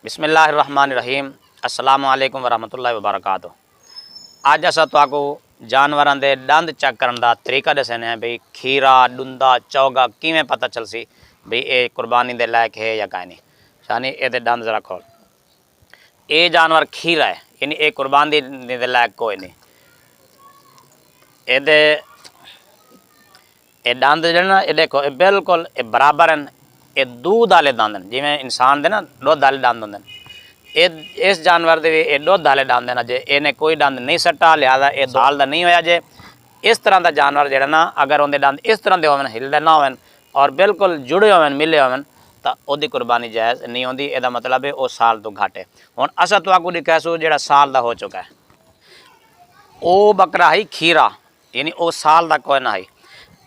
बिस्मिल्लाहिर्रहमानिर्रहीम। अस्सलामु अलैकुम वरहमतुल्लाहि वबरकातुहू। अज अस तुहाकू जानवरों के दंद चेक करने का तरीका दसने हैं भाई खीरा डुंदा चौगा किमें पता चलसी भाई ये कुर्बानी के लायक है या कहीं नहीं। शानी ये दंद जरा खोल। ये जानवर खीरा है यानी ये कुर्बानी के लायक कोई नहीं। ये दंद जो ना ये देखो ये बिल्कुल ये बराबर हैं। ये दूध वाले दंद हैं जिमें इंसान दे ना दुध वाले दंद होंगे। इस जानवर के भी ये दुध वाले दंद हैं जे इन्हें कोई दंद नहीं सट्टा लिहाजा ये दाल का नहीं होया जे। इस तरह का जानवर जो ना अगर उनके दंद इस तरह के हो हिलते ना हो और बिल्कुल जुड़े हो मिले हो तो वही कुर्बानी जायज़ नहीं होती। यदा मतलब है वो साल तो घट है। हुण अस तुहाकू दिखासू जो साल का हो चुका है वो बकरा है खीरा यानी वो साल का कोई ना है।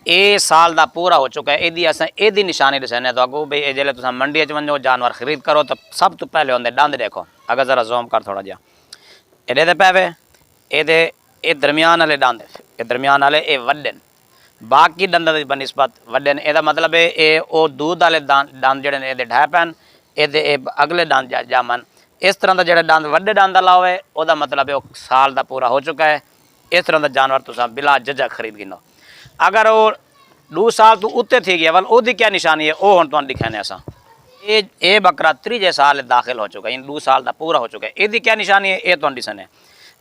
ये साल का पूरा हो चुका है। यदि असें यदी निशानी दसने तो भाई जो तुम मंडी वो जानवर खरीद करो तो सब तो पहले होंगे दंद देखो। अगर जरा ज़ूम कर थोड़ा जहा ये पैवे ये दरमियान वाले दंद ये दरमियान वाले ये वड्डे बाकी दंद की बनस्बत वड्डे यदा मतलब है ये वो दूध वाले दंद जोड़े ये ढह पैन ये अगले दंद जामन। इस तरह का जो दंद वड्डे दंद वाला होवे वह मतलब है वो साल का पूरा हो चुका है। इस तरह का जानवर तुम बिला जजा खरीद गिनो। अगर वो 2 साल तो उत्ते थी गया वाल ओदी क्या निशानी है वो हम तुम दिखाने असा। ये बकरा 3जे साल दाखिल हो चुका है 2 साल का पूरा हो चुका है। यदि क्या निशानी है ये तुम दिसने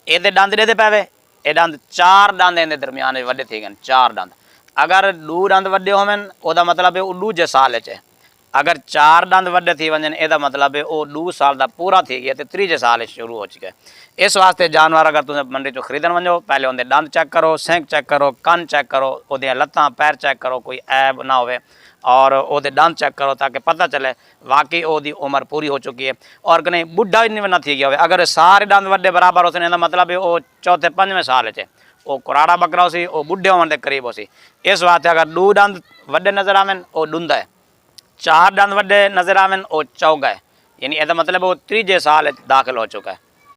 ये दंद दे पैवे ये दंद 4 दंद इन दरमियान वड्डे थी गए 4 दंद। अगर 2 दंद वड्डे होवन वह मतलब है वो 2जे साल च। अगर 4 दंद वड्डे थी वजन यदा मतलब है वो 2 साल का पूरा थी गया तो 3जे साल शुरू हो चुका है। इस वास्ते जानवर अगर तुम मंडी चो खरीदन वजो पहले उनके दंद चेक करो सेंक चेक करो कन चेक करो वो लत्तां पैर चेक करो कोई ऐब ना हो और वो दंद चेक करो ताकि पता चले वाकई वो उम्र पूरी हो चुकी है और कहीं बुढ़ा ही ना थी गया हो। अगर सारे दंद वड्डे बराबर होते हैं मतलब है वो 4-5वें साल च वो कुराड़ा बकरा हो सी वो बुढ़े होने के करीब हो सी। इस वास्ते अगर 2 दंद वड्डे नज़र आवन वो डुंदा है 4 दंद वड्डे नज़र आवन वो चौगा है यानी यदा मतलब वो 3जे साल दाखिल हो चुका है।